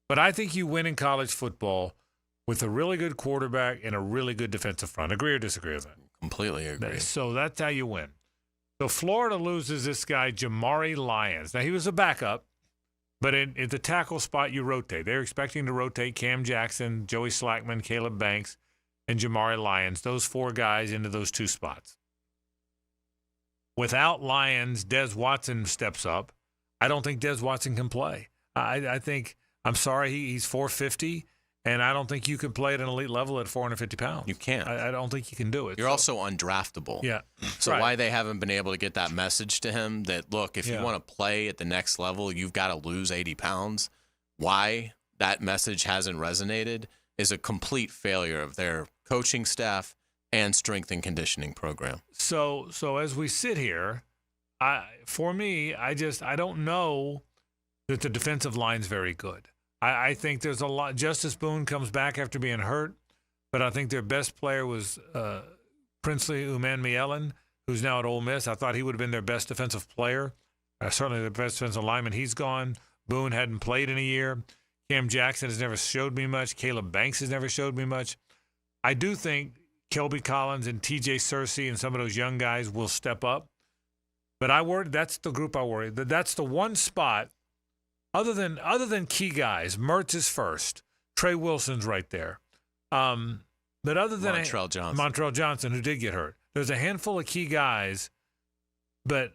But I think you win in college football with a really good quarterback and a really good defensive front. Agree or disagree with that? Completely agree. So that's how you win. So Florida loses this guy, Jamari Lyons. Now, he was a backup, but in the tackle spot, you rotate. They're expecting to rotate Cam Jackson, Joey Slackman, Caleb Banks, and Jamari Lyons, those four guys into those two spots. Without Lyons, Des Watson steps up. I don't think Des Watson can play. I think, I'm sorry, he's 450, and I don't think you can play at an elite level at 450 pounds. You can't. I don't think you can do it. You're also undraftable. Yeah. So right. why they haven't been able to get that message to him that, look, if you want to play at the next level, you've got to lose 80 pounds. Why that message hasn't resonated is a complete failure of their coaching staff and strength and conditioning program. So as we sit here, for me, I don't know that the defensive line's very good. I think there's a lot. Justice Boone comes back after being hurt, but I think their best player was Princely Umanmielen, who's now at Ole Miss. I thought he would have been their best defensive player, certainly their best defensive lineman. He's gone. Boone hadn't played in a year. Cam Jackson has never showed me much. Caleb Banks has never showed me much. I do think Kelby Collins and TJ Searcy and some of those young guys will step up. But that's the group I worry. That's the one spot, other than key guys. Mertz is first. Trey Wilson's right there. But other than Montrell Johnson, who did get hurt. There's a handful of key guys. But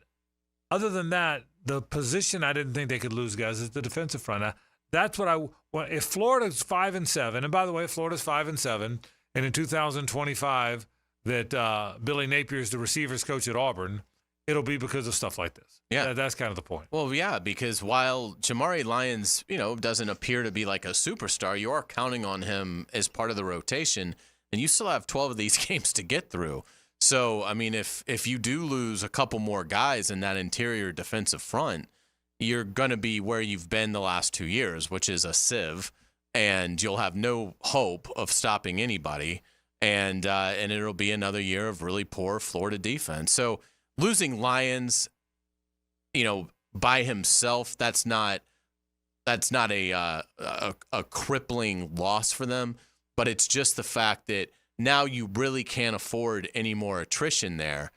other than that, the position I didn't think they could lose guys is the defensive front. That's what if Florida's 5-7, and by the way, Florida's 5-7, and in 2025 that Billy Napier is the receivers coach at Auburn, it'll be because of stuff like this. Yeah. That's kind of the point. Well, yeah, because while Jamari Lyons, doesn't appear to be like a superstar, you are counting on him as part of the rotation, and you still have 12 of these games to get through. So, I mean, if you do lose a couple more guys in that interior defensive front, you're going to be where you've been the last 2 years, which is a sieve, and you'll have no hope of stopping anybody, and it'll be another year of really poor Florida defense. So losing Lyons, by himself, that's not a crippling loss for them, but it's just the fact that now you really can't afford any more attrition there,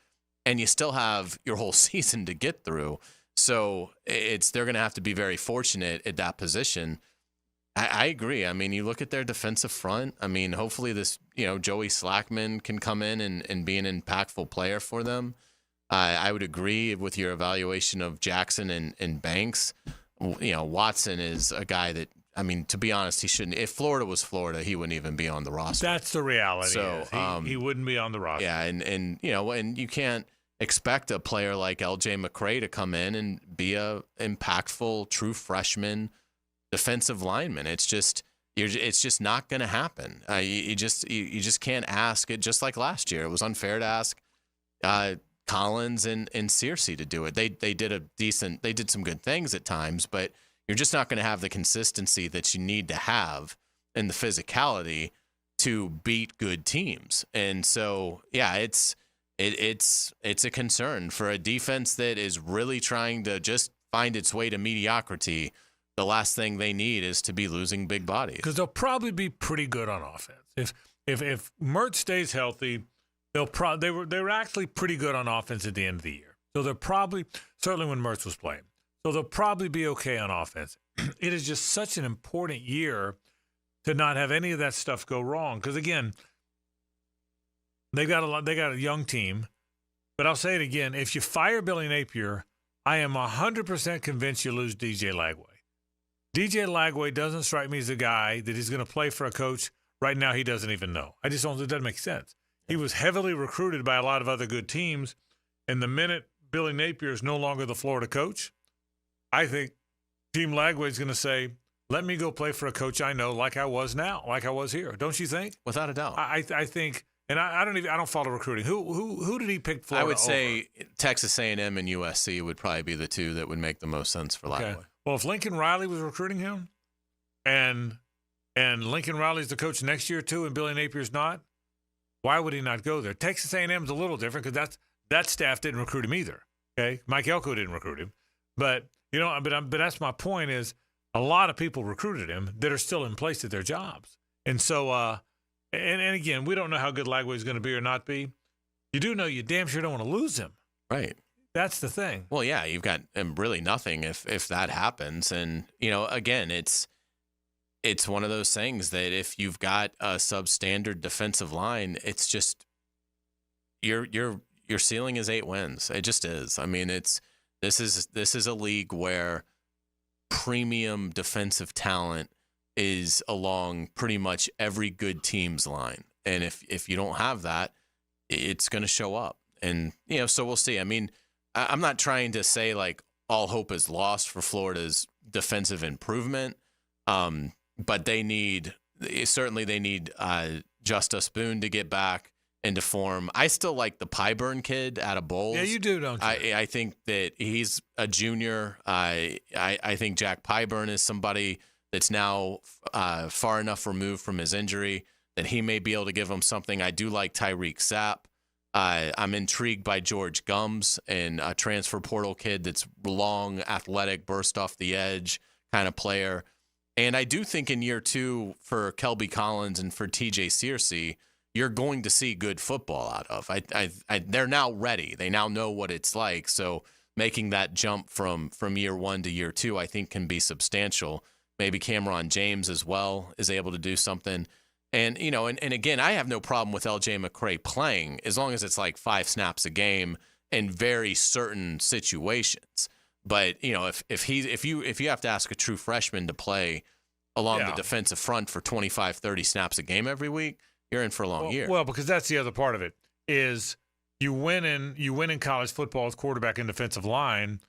and you still have your whole season to get through. So they're going to have to be very fortunate at that position. I agree. I mean, you look at their defensive front. I mean, hopefully this, Joey Slackman can come in and be an impactful player for them. I would agree with your evaluation of Jackson and Banks. Watson is a guy that, I mean, to be honest, he shouldn't. If Florida was Florida, he wouldn't even be on the roster. That's the reality. So he wouldn't be on the roster. Yeah, and you can't expect a player like L.J. McCray to come in and be a impactful, true freshman defensive lineman. It's just not going to happen. You just can't ask it. Just like last year, it was unfair to ask Collins and Searcy to do it. They did some good things at times, but you're just not going to have the consistency that you need to have and the physicality to beat good teams. And so, yeah, it's a concern for a defense that is really trying to just find its way to mediocrity. The last thing they need is to be losing big bodies, because they'll probably be pretty good on offense. If Mertz stays healthy, they were actually pretty good on offense at the end of the year. So they're probably, certainly when Mertz was playing, so they'll probably be okay on offense. It is just such an important year to not have any of that stuff go wrong. Because again, they got a young team, but I'll say it again: if you fire Billy Napier, I am 100% convinced you lose DJ Lagway. DJ Lagway doesn't strike me as a guy that is going to play for a coach right now he doesn't even know. It doesn't make sense. He was heavily recruited by a lot of other good teams, and the minute Billy Napier is no longer the Florida coach, I think Team Lagway is going to say, let me go play for a coach I know like I was here. Don't you think? Without a doubt. I think, and I don't follow recruiting. Who did he pick Florida I would say over? Texas A&M and USC would probably be the two that would make the most sense for Lagway. Okay. Well, if Lincoln Riley was recruiting him, and Lincoln Riley's the coach next year too, and Billy Napier's not, why would he not go there? Texas A&M is a little different because that staff didn't recruit him either. Okay, Mike Elko didn't recruit him, but that's my point is a lot of people recruited him that are still in place at their jobs. And so, and again, we don't know how good Lagway is going to be or not be. You do know you damn sure don't want to lose him. Right. That's the thing. Well, yeah, you've got really nothing if that happens. And, again, it's one of those things that if you've got a substandard defensive line, it's just your ceiling is 8 wins. It just is. I mean, this is a league where premium defensive talent is along pretty much every good team's line. And if you don't have that, it's going to show up. And, so we'll see. I mean, I'm not trying to say like all hope is lost for Florida's defensive improvement. But they need Justice Boone to get back into form. I still like the Pyburn kid out of Bowles. Yeah, you do, don't you? I think that he's a junior. I think Jack Pyburn is somebody that's now far enough removed from his injury that he may be able to give him something. I do like Tyreek Sapp. I'm intrigued by George Gums, and a transfer portal kid that's long, athletic, burst off the edge kind of player. And I do think in year 2 for Kelby Collins and for TJ Searcy, you're going to see good football out of. They're now ready. They now know what it's like. So making that jump from year 1 to year 2, I think can be substantial. Maybe Cameron James as well is able to do something. And, and again, I have no problem with LJ McCray playing as long as it's like 5 snaps a game in very certain situations. But, if you have to ask a true freshman to play along the defensive front for 25, 30 snaps a game every week, you're in for a long year. Well, because that's the other part of it is you win in college football as quarterback and defensive line,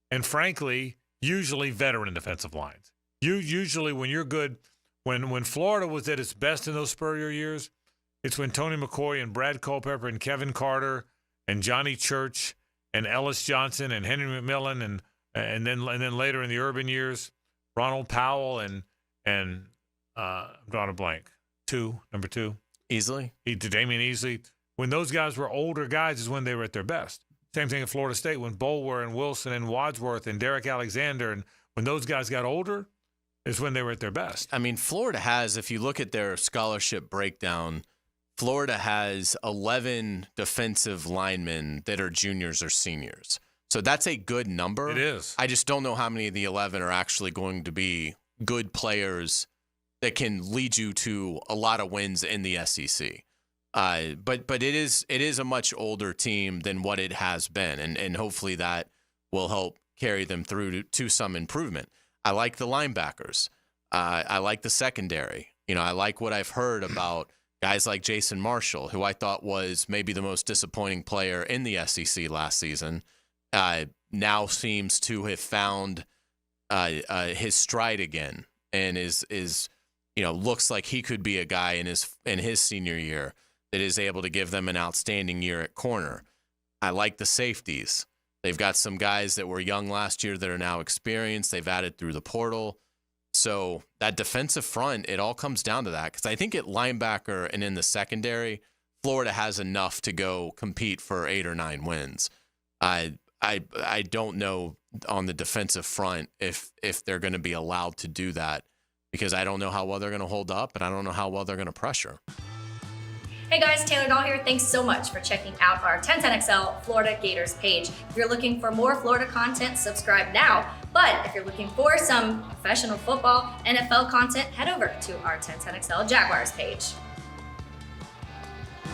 and frankly, usually veteran defensive lines. Usually when you're good, when Florida was at its best in those Spurrier years, it's when Tony McCoy and Brad Culpepper and Kevin Carter and Johnny Church and Ellis Johnson and Henry McMillan and then later in the Urban years, Ronald Powell and I'm drawing a blank. Number 2. Easily. Damian Easley. When those guys were older guys is when they were at their best. Same thing at Florida State when Bulwer and Wilson and Wadsworth and Derek Alexander, and when those guys got older is when they were at their best. I mean, Florida has, if you look at their scholarship breakdown, Florida has 11 defensive linemen that are juniors or seniors. So that's a good number. It is. I just don't know how many of the 11 are actually going to be good players that can lead you to a lot of wins in the SEC. But it is a much older team than what it has been, and hopefully that will help carry them through to some improvement. I like the linebackers. I like the secondary. I like what I've heard about guys like Jason Marshall, who I thought was maybe the most disappointing player in the SEC last season. Now seems to have found his stride again, and is looks like he could be a guy in his senior year that is able to give them an outstanding year at corner. I like the safeties. They've got some guys that were young last year that are now experienced. They've added through the portal. So that defensive front, it all comes down to that. Because I think at linebacker and in the secondary, Florida has enough to go compete for 8 or 9 wins. I don't know on the defensive front if they're going to be allowed to do that, because I don't know how well they're going to hold up, and I don't know how well they're going to pressure. Hey guys, Taylor Dahl here. Thanks so much for checking out our 1010XL Florida Gators page. If you're looking for more Florida content, subscribe now. But if you're looking for some professional football, NFL content, head over to our 1010XL Jaguars page.